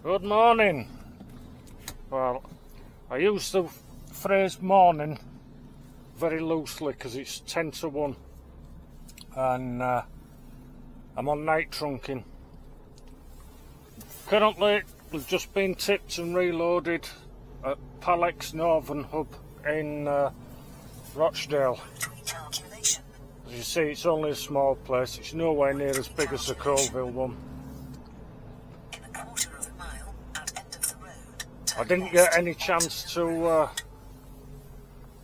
Good morning. Well, I use the phrase morning very loosely because it's 10 to 1 and I'm on night trunking. Currently, we've just been tipped and reloaded at Palex Northern Hub in Rochdale. As you see, it's only a small place. It's nowhere near as big as the Crowville one. I didn't get any chance to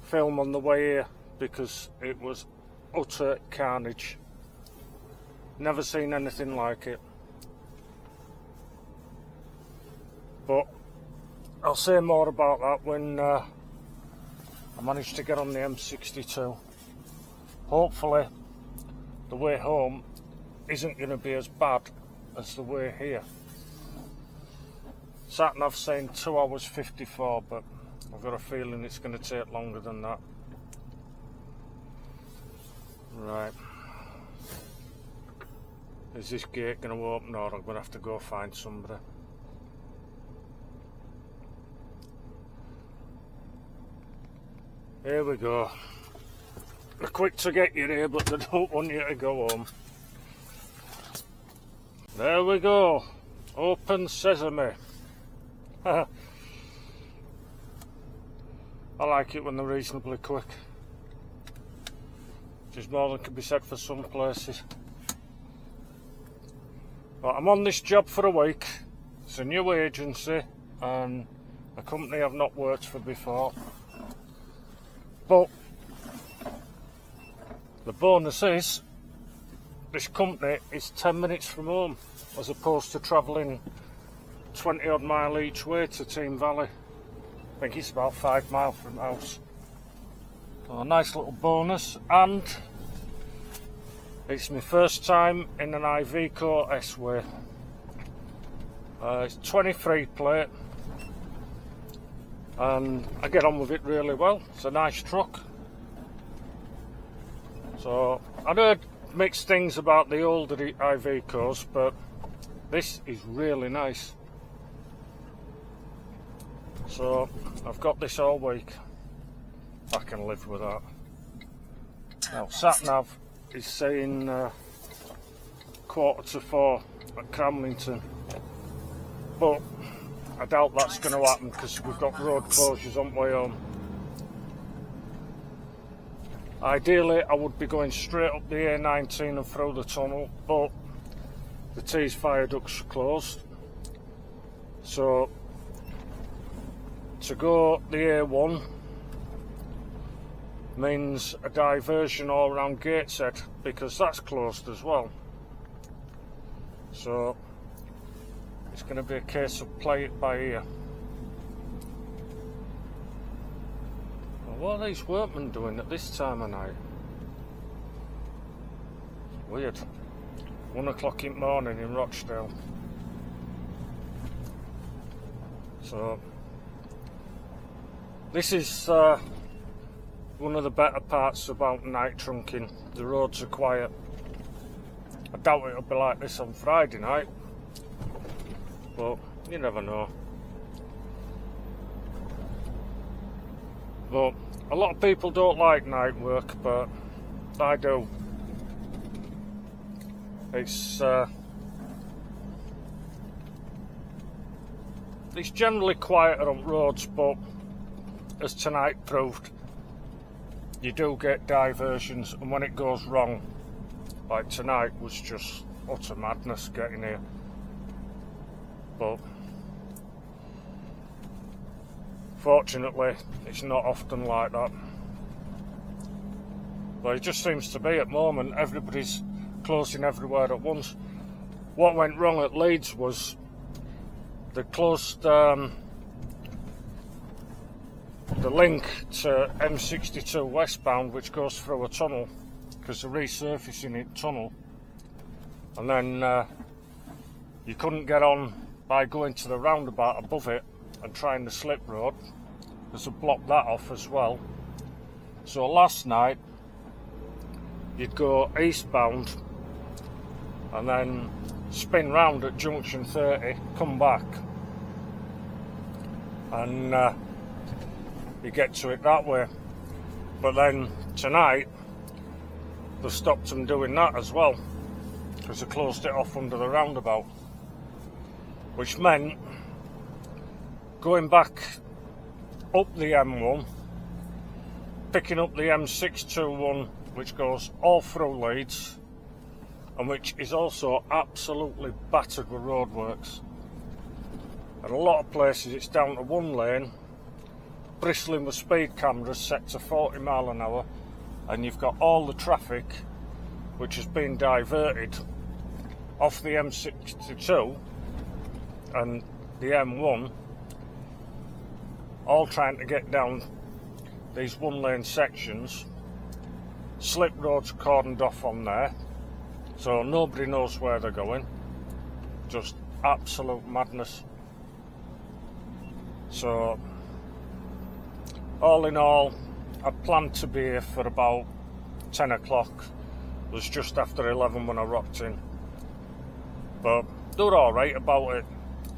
film on the way here because it was utter carnage. Never seen anything like it. But I'll say more about that when I manage to get on the M62. Hopefully the way home isn't going to be as bad as the way here. Sat-nav saying 2 hours 54, but I've got a feeling it's going to take longer than that. Right. Is this gate going to open, or I'm going to have to go find somebody? Here we go. They're quick to get you here, but they don't want you to go home. There we go. Open sesame. I like it when they're reasonably quick. Which is more than can be said for some places. But I'm on this job for a week. It's a new agency and a company I've not worked for before. But the bonus is this company is 10 minutes from home as opposed to travelling 20 odd mile each way to Team Valley. I think it's about 5 miles from the house. So a nice little bonus, and it's my first time in an IV Court S-way. It's 23 plate and I get on with it really well. It's a nice truck. So I'd heard mixed things about the older IV cars, but this is really nice. So I've got this all week. I can live with that. Now sat-nav is saying 3:45 at Cramlington, but I doubt that's going to happen because we've got road closures on the way home. Ideally I would be going straight up the A19 and through the tunnel, but the Tees viaduct's closed, so to go the A1 means a diversion all around Gateshead because that's closed as well. So it's going to be a case of play it by ear. Well, what are these workmen doing at this time of night? It's weird. 1 o'clock in the morning in Rochdale. So this is one of the better parts about night trunking. The roads are quiet. I doubt it'll be like this on Friday night, but you never know. But a lot of people don't like night work, but I do. It's generally quieter on roads, but as tonight proved, you do get diversions, and when it goes wrong, like tonight was just utter madness getting here. But fortunately it's not often like that. But it just seems to be at the moment, everybody's closing everywhere at once. What went wrong at Leeds was they closed the link to M62 westbound, which goes through a tunnel, because they're resurfacing it tunnel, and then you couldn't get on by going to the roundabout above it and trying the slip road because they blocked that off as well. So last night you'd go eastbound and then spin round at junction 30, come back, and you get to it that way. But then tonight they've stopped them doing that as well, because they closed it off under the roundabout, which meant going back up the M1, picking up the M621, which goes all through Leeds and which is also absolutely battered with roadworks. And a lot of places it's down to one lane, bristling with speed cameras set to 40 mile an hour, and you've got all the traffic which has been diverted off the M62 and the M1, all trying to get down these one lane sections. Slip roads cordoned off on there, so nobody knows where they're going. Just absolute madness. So all in all, I planned to be here for about 10 o'clock. It was just after 11 when I rocked in, but they were alright about it.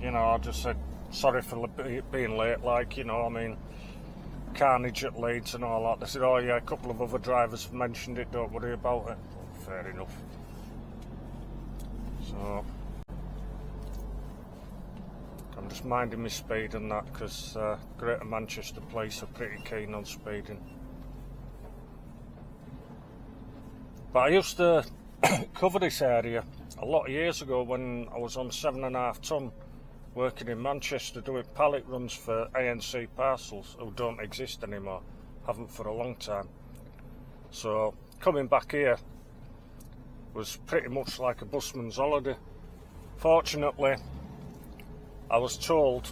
You know, I just said sorry for being late, like, you know, I mean, carnage at Leeds and all that. They said, oh yeah, a couple of other drivers have mentioned it, don't worry about it. Well, fair enough. So I'm just minding my speed and that, because Greater Manchester Police are pretty keen on speeding. But I used to cover this area a lot of years ago when I was on 7.5 ton working in Manchester doing pallet runs for ANC parcels, who don't exist anymore, haven't for a long time. So coming back here was pretty much like a busman's holiday. Fortunately, I was told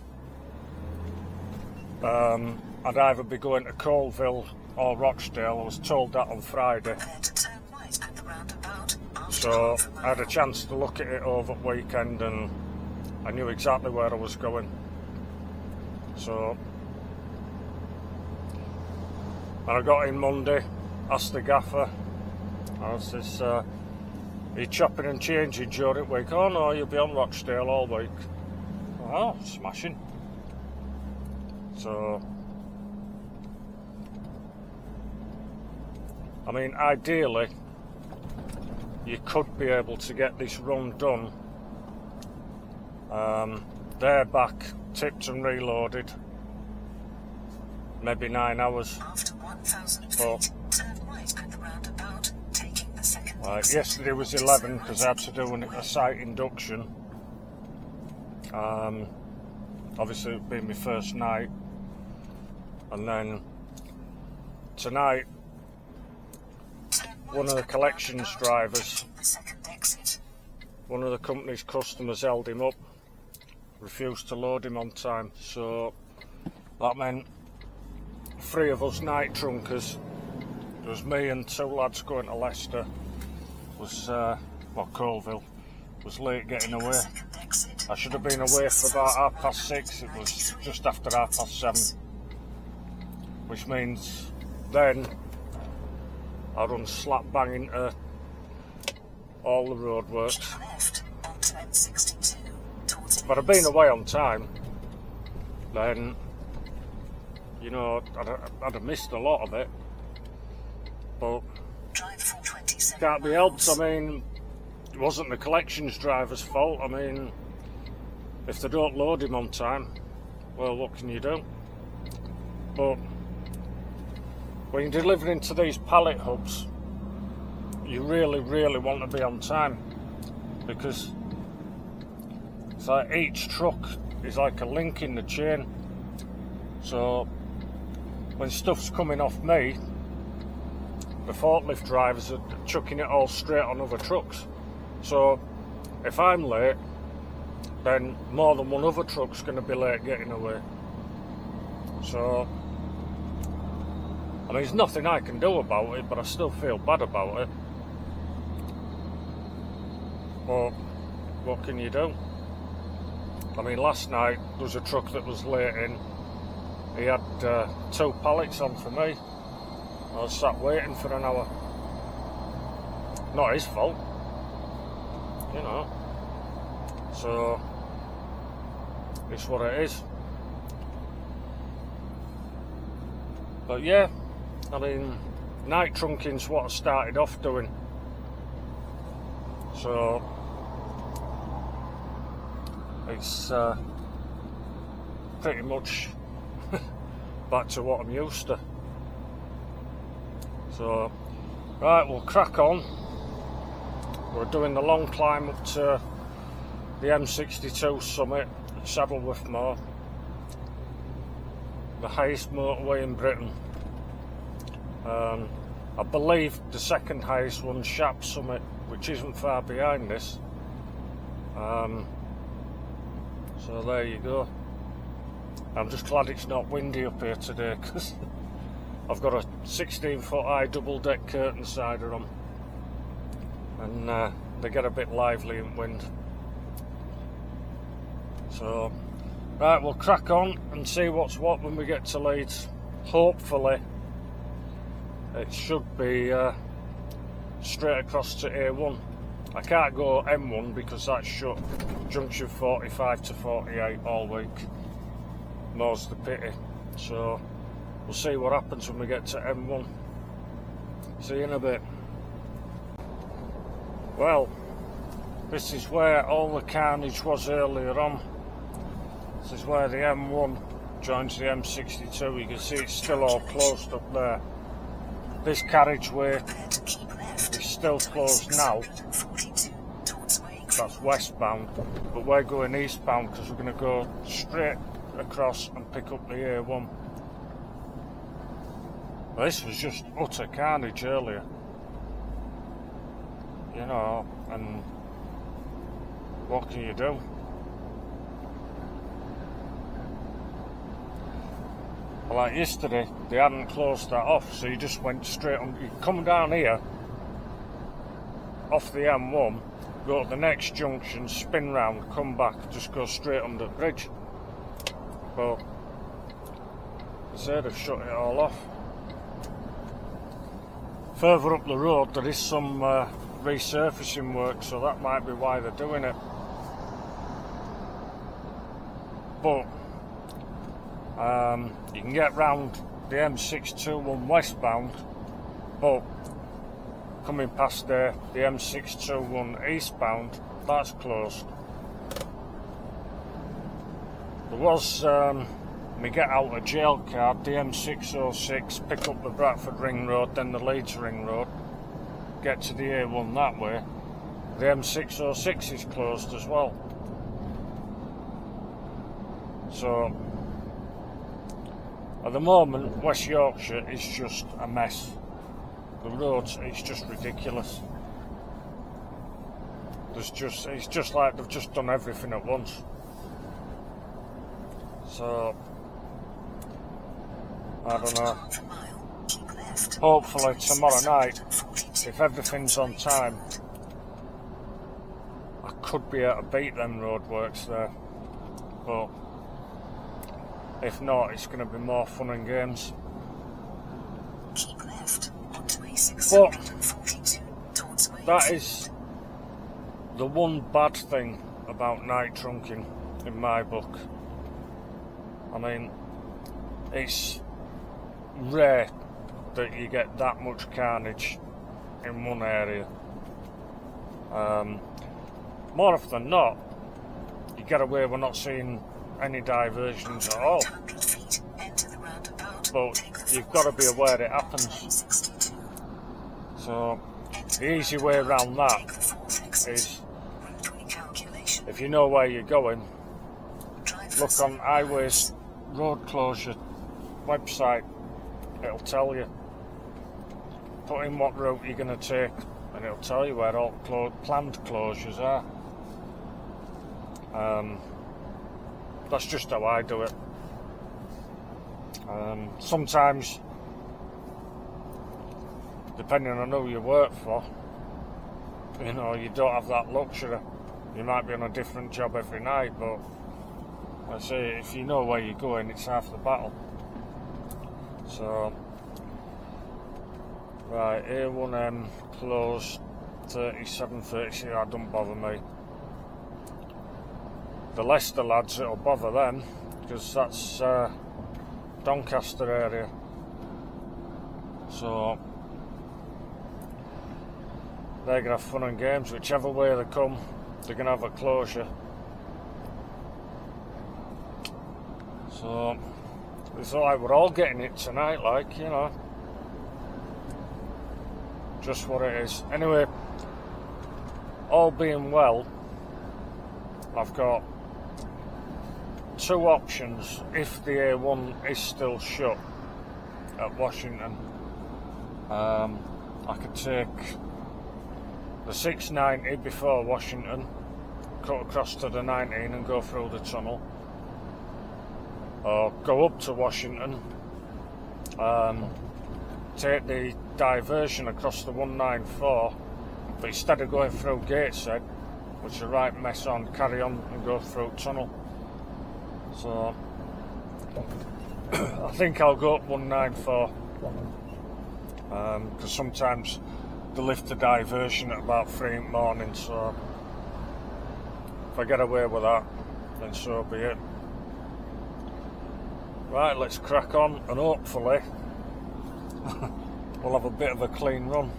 I'd either be going to Colville or Rochdale. I was told that on Friday. So I had a chance to look at it over the weekend and I knew exactly where I was going. So when I got in Monday, asked the gaffer, I says, are you chopping and changing during the week? Oh no, you'll be on Rochdale all week. Oh, smashing. So, I mean, ideally, you could be able to get this run done. They're back, tipped and reloaded, maybe 9 hours. But yesterday was 11 because I had to do a site induction. Obviously it'd been my first night, and then tonight one of the collections drivers, one of the company's customers held him up, refused to load him on time, so that meant 3 of us night trunkers, there was me and 2 lads going to Leicester, was Colville, was late getting away. I should have been away for about 6:30, it was just after 7:30, which means then I run slap bang into all the roadworks. But I've been away on time, then, you know, I'd have missed a lot of it, but can't be helped. I mean, it wasn't the collections driver's fault. I mean, if they don't load him on time, well, what can you do? But when you're delivering to these pallet hubs, you really, really want to be on time, because it's like each truck is like a link in the chain. So when stuff's coming off me, the forklift drivers are chucking it all straight on other trucks. So if I'm late, then more than one other truck's going to be late getting away. So, I mean, there's nothing I can do about it, but I still feel bad about it. But what can you do? I mean, last night there was a truck that was late in. He had 2 pallets on for me. I was sat waiting for an hour. Not his fault, you know. So it's what it is. But yeah, I mean, night trunking's what I started off doing. So it's pretty much back to what I'm used to. So, right, we'll crack on. We're doing the long climb up to the M62 summit at Saddleworth, the highest motorway in Britain. I believe the second highest one's Shap Summit, which isn't far behind this. So there you go. I'm just glad it's not windy up here today, because I've got a 16-foot high double-deck curtain sider on, and they get a bit lively in wind. So, right, we'll crack on and see what's what when we get to Leeds. Hopefully, it should be straight across to A1. I can't go M1 because that's shut, junction 45 to 48 all week. More's the pity. So, we'll see what happens when we get to M1. See you in a bit. Well, this is where all the carnage was earlier on. This is where the M1 joins the M62. You can see it's still all closed up there. This carriageway is still closed now. That's westbound, but we're going eastbound because we're going to go straight across and pick up the A1. Well, this was just utter carnage earlier, you know, and what can you do? Like yesterday, they hadn't closed that off, so you just went straight on. You come down here off the M1, go to the next junction, spin round, come back, just go straight under the bridge. Well, they said they've shut it all off. Further up the road there is some resurfacing work, so that might be why they're doing it. But you can get round the M621 westbound, but coming past there, the M621 eastbound, that's closed. There was me get out of jail card, the M606, pick up the Bradford Ring Road, then the Leeds Ring Road, get to the A1 that way. The M606 is closed as well. So at the moment, West Yorkshire is just a mess. The roads, it's just ridiculous. It's just like they've just done everything at once. So, I don't know. Hopefully tomorrow night, if everything's on time, I could be able to beat them roadworks there. But if not, it's going to be more fun and games. But that is the one bad thing about night trunking in my book. I mean, it's rare that you get that much carnage in one area. More often than not, you get away with not seeing any diversions at all. But you've got to be aware it happens. So the easy way around that is, if you know where you're going, look on Highways Road Closure website, it'll tell you. Put in what route you're going to take and it'll tell you where all planned closures are. That's just how I do it. Sometimes, depending on who you work for, you know, you don't have that luxury. You might be on a different job every night, but I say, if you know where you're going, it's half the battle. So, right, A1M closed 37:36. That don't bother me. The Leicester lads, it'll bother them, because that's Doncaster area. So they're gonna have fun and games. Whichever way they come, they're gonna have a closure. So it's like we're all getting it tonight, like, you know. Just what it is. Anyway, all being well, I've got two options if the A1 is still shut at Washington. I could take the 690 before Washington, cut across to the 19 and go through the tunnel, or go up to Washington, take the diversion across the 194, but instead of going through Gateshead, which is a right mess on, carry on and go through tunnel. So I think I'll go up 194, because sometimes they lift the diversion at about 3 in the morning, so if I get away with that, then so be it. Right, let's crack on, and hopefully we'll have a bit of a clean run.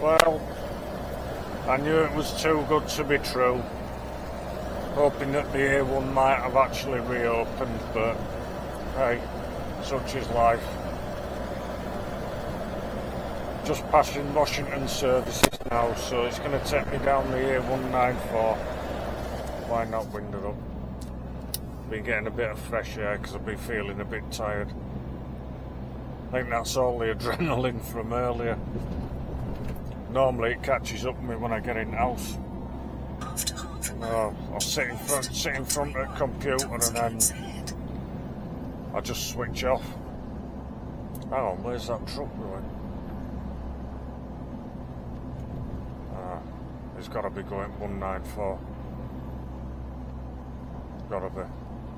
Well, I knew it was too good to be true, hoping that the A1 might have actually reopened, but hey, such is life. Just passing Washington services now, so it's going to take me down the A194. Why not wind it up? Been getting a bit of fresh air because I've been feeling a bit tired. I think that's all the adrenaline from earlier. Normally it catches up with me when I get in the house. I'll sit in front of the computer and then I just switch off. Hang on, where's that truck going? It's got to be going 194. Gotta be.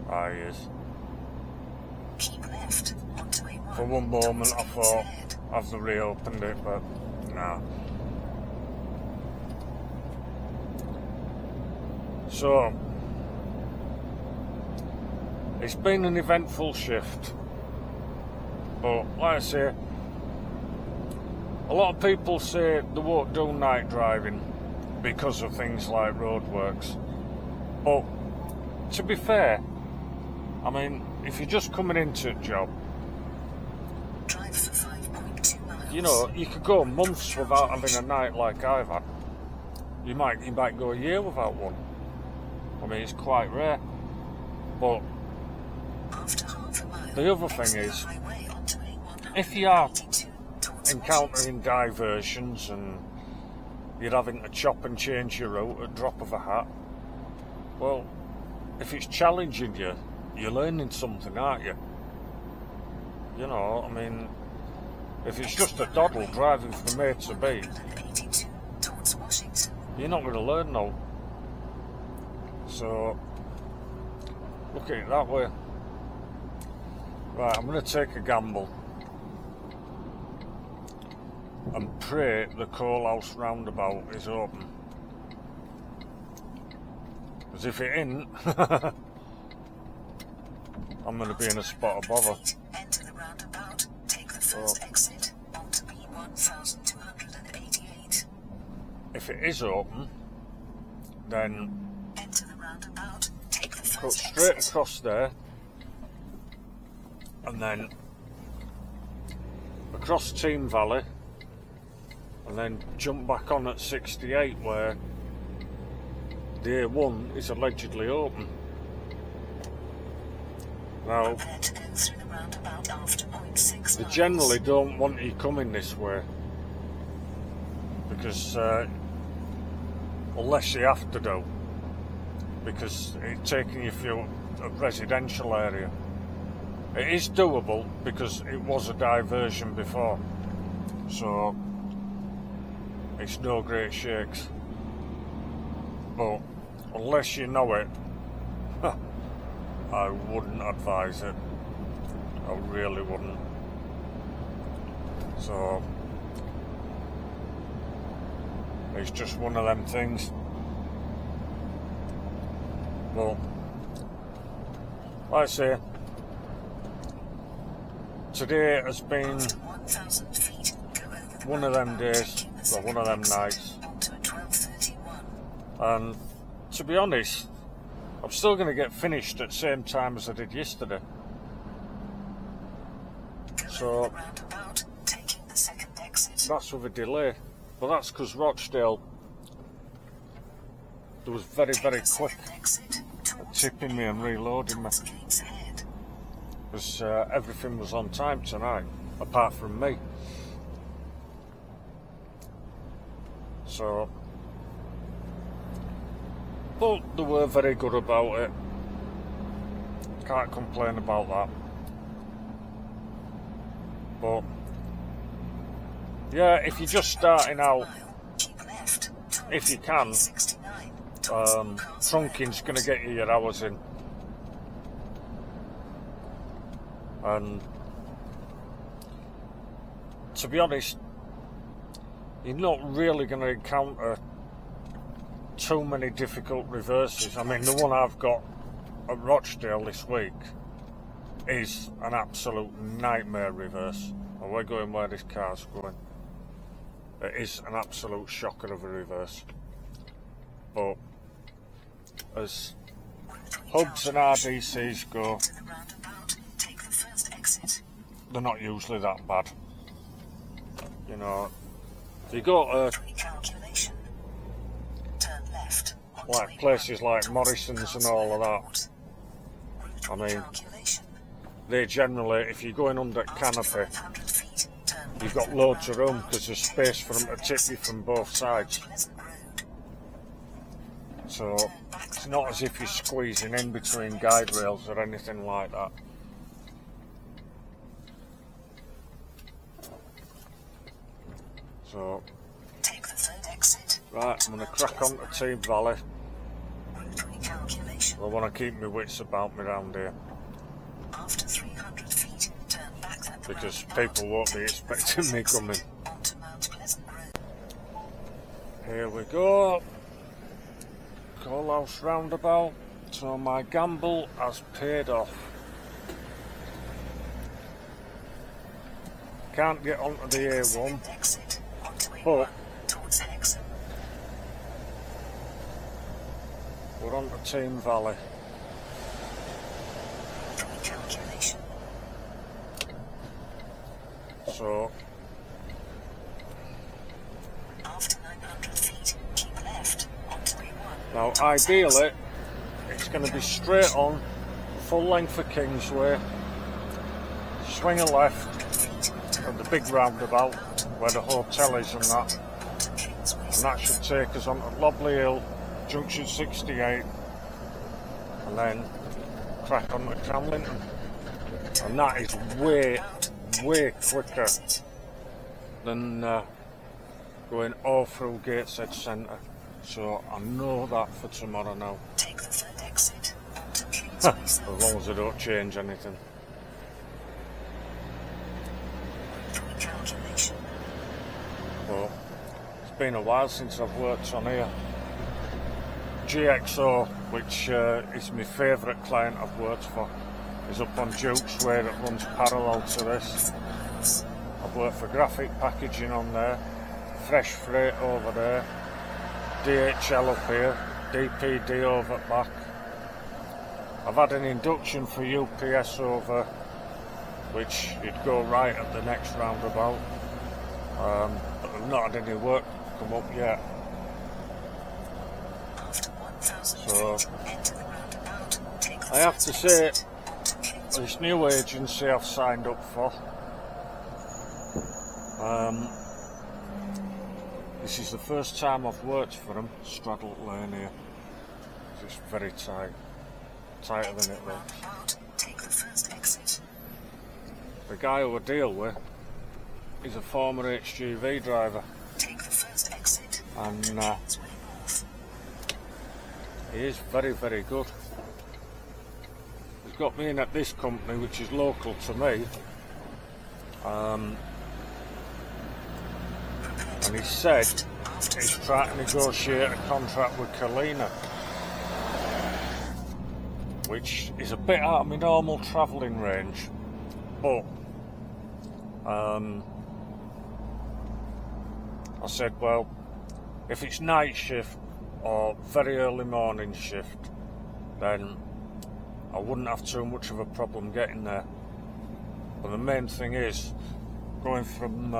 Ah, he is. Keep left onto A1. For one moment I thought I've reopened it, but nah. So it's been an eventful shift, but like I say, a lot of people say they won't do night driving because of things like roadworks, but to be fair, I mean, if you're just coming into a job, Drive for 5.2 miles. you know, you could go months without having a night like I've had. You might go a year without one. I mean, it's quite rare. But After half a mile, the other thing exit the is, highway onto A182 if you are towards encountering diversions and you're having to chop and change your route at drop of a hat, well, if it's challenging you, you're learning something, aren't you? You know, I mean, if it's just a doddle driving from A to B, Washington, towards Washington. you're not going to learn no. So, look at it that way. Right, I'm going to take a gamble and pray the Coalhouse roundabout is open. Because if it isn't, I'm going to be in a spot of bother. Enter the roundabout, take the first exit onto B1288. If it is open, then Enter the roundabout, take the cut first straight exit. across there, and then across Team Valley, and then jump back on at 68 where the A1 is allegedly open. Now, Prepare to go through the roundabout after 0.6 they miles. generally don't want you coming this way, because unless you have to do, because it's taking you through a residential area. It is doable because it was a diversion before, so it's no great shakes. But unless you know it, I wouldn't advise it. I really wouldn't. So it's just one of them things. Well, like I say, today has been After 1,000 feet, go over the one of them roundabout, days, taking the or one of them second nights. exit onto a 1231. And to be honest, I'm still going to get finished at the same time as I did yesterday. Go So over the roundabout, taking the second exit. that's with a delay. But that's because Rochdale, there was very, very Take the quick second exit towards tipping me and reloading me. Gateshead. Because everything was on time tonight, apart from me. So, but they were very good about it. Can't complain about that. But yeah, if you're just starting out, Keep left if you can, 69. trunking's going to get you your hours in. And to be honest, you're not really going to encounter too many difficult reverses. I mean, the one I've got at Rochdale this week is an absolute nightmare reverse. And we're going where this car's going. It is an absolute shocker of a reverse. But as hubs and RDCs go, To the roundabout, take the first exit. they're not usually that bad. You know, if you go to Recalculation. Turn left. onto like a places like road Morrison's and towards all of that, Airport. I mean, Recalculation. they generally, if you're going under After canopy, 500 feet, turn you've left got to loads the of room roundabout, because there's take the space for them first to tip you exit from both sides. Pleasant Road. So it's not as if you're squeezing in between guide rails or anything like that. So, Take the third exit. right, I'm going to crack on to Team Valley. Route recalculation. I want to keep my wits about me around here After 300 feet, turn back that because roundabout, people won't be take the expecting first me exit coming. onto Mount Pleasant Road. Here we go. Coalhouse roundabout. So my gamble has paid off. Can't get onto the A1, Second exit onto but A1 towards Hexham. we're on to Team Valley. Recalculation. So After 900 feet, keep left onto A1. now ideally it's going to be straight on, full length of Kingsway, swing a left at the big roundabout where the hotel is and that. And that should take us on to Lobley Hill, junction 68, and then crack on to Cramlington. And that is way, way quicker than going all through Gateshead Centre. So I know that for tomorrow now, Take the third exit onto as Kingsway long as I don't change anything. Recalculation. But it's been a while since I've worked on here. GXO, which is my favourite client I've worked for, is up on Duke's Way that runs parallel to this. I've worked for graphic packaging on there, fresh freight over there, DHL up here, DPD over at back. I've had an induction for UPS over, which you'd go right at the next roundabout, but I've not had any work come up yet. After 1,000 So feet, enter the roundabout. Take the I have first to say, exit onto Kingsway. this new agency I've signed up for, this is the first time I've worked for them, straddle lane here. It's very tight, tighter than it looks. Roundabout. Take the first exit. The guy who I deal with is a former HGV driver, Take the first exit and Kingsway North. he is very, very good. He's got me in at this company, which is local to me, and he said he's trying to negotiate a contract with Kalina, which is a bit out of my normal travelling range, but I said, well, if it's night shift or very early morning shift, then I wouldn't have too much of a problem getting there. But the main thing is, going from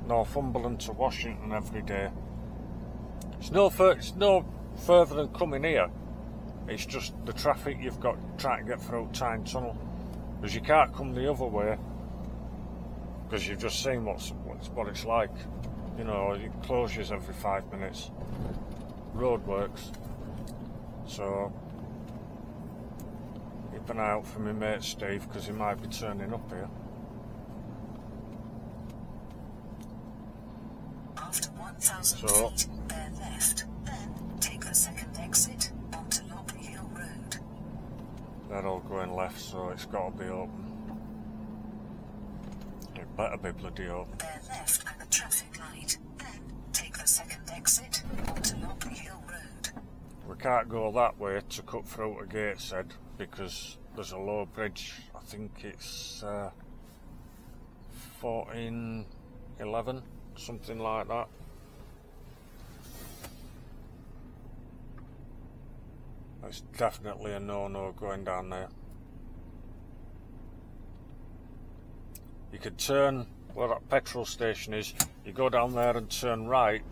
Northumberland to Washington every day, it's no further than coming here. It's just the traffic you've got trying to get through Tyne Tunnel, because you can't come the other way, because you've just seen what it's like. You know, it closes every 5 minutes, roadworks. So keep an eye out for my mate Steve, because he might be turning up here. After 1,000 So, feet, bear left, then take the second exit onto Lobley Hill Road. they're all going left, so it's got to be open. It better be bloody open. Bear left at the traffic light, then take the second exit onto Lobley Hill Road. We can't go that way to cut through to Gateshead, because there's a low bridge. I think it's 1411, something like that. It's definitely a no-no going down there. You could turn where that petrol station is, you go down there and turn right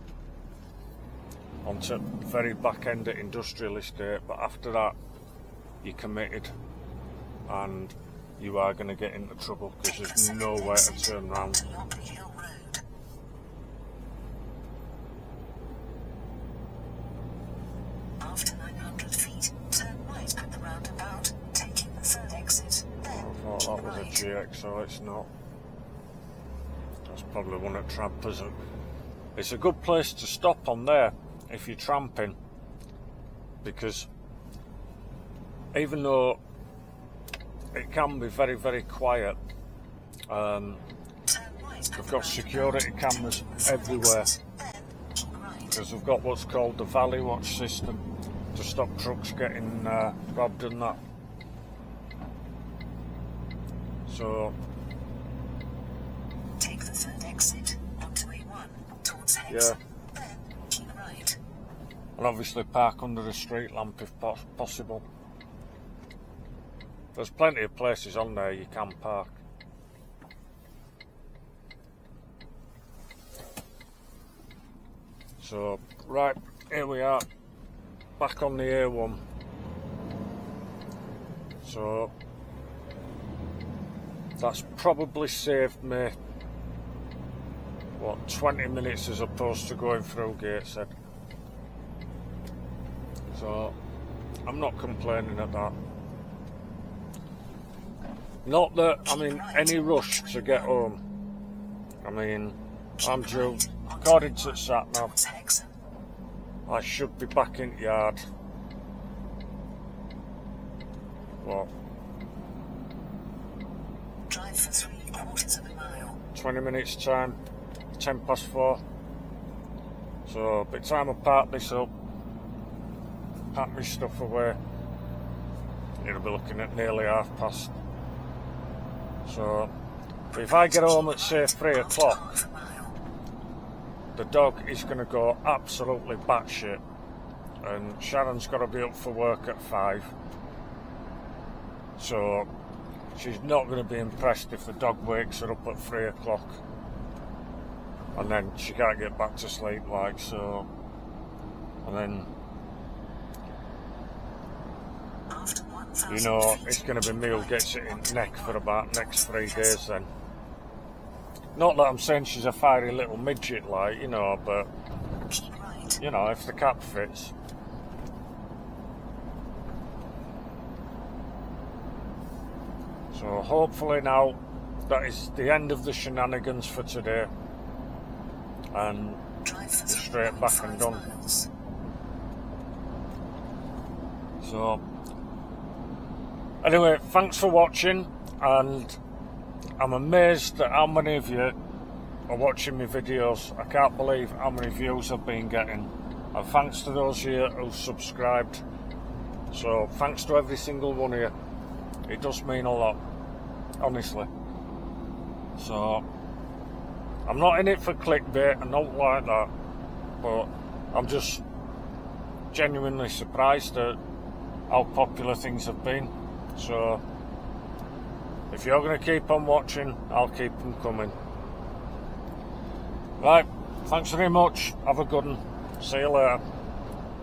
onto the very back end of industrial estate, but after that you're committed and you are going to get into trouble, because there's nowhere to turn around. Onto Lobley Hill Road. After 900 feet, turn right at the roundabout, taking the third exit, then I thought that was a right. GX, so it's not. That's probably one of trampers. It's a good place to stop on there if you're tramping, because even though it can be very, very quiet, they've got security cameras everywhere, because they've got what's called the Valley Watch system to stop trucks getting robbed and that. So Take the third exit onto A1 towards yeah, Hexham, then keep right. and obviously park under a street lamp if possible. There's plenty of places on there you can park. So right, here we are, back on the A1. So that's probably saved me, what, 20 minutes as opposed to going through Gateshead. So I'm not complaining at that. Not that I'm in any rush to get home. I mean, I'm due, according to sat nav, Towards Hexham. I should be back in the yard. What, Drive for 3/4 of a mile. 20 minutes time, 10 past 4. So by the time I park this up, pack my stuff away, it'll be looking at nearly 1:30. So if I get home at say 3 o'clock, Half a mile. the dog is going to go absolutely batshit, and Sharon's got to be up for work at 5. So she's not going to be impressed if the dog wakes her up at 3 o'clock and then she can't get back to sleep, like so. And then, After 1,000 you know, feet, it's going to be me who right. gets it in neck for about next 3 days then. Not that I'm saying she's a fiery little midget, like, you know, but, Keep right. you know, if the cap fits. So hopefully now that is the end of the shenanigans for today, and Drive for straight back and 3.5 done. miles. So anyway, thanks for watching, and I'm amazed at how many of you are watching my videos. I can't believe how many views I've been getting, and thanks to those here who subscribed. So thanks to every single one of you. It does mean a lot, honestly. So I'm not in it for clickbait, I don't like that, but I'm just genuinely surprised at how popular things have been. So if you're going to keep on watching, I'll keep them coming. Right, thanks very much, have a good one, see you later.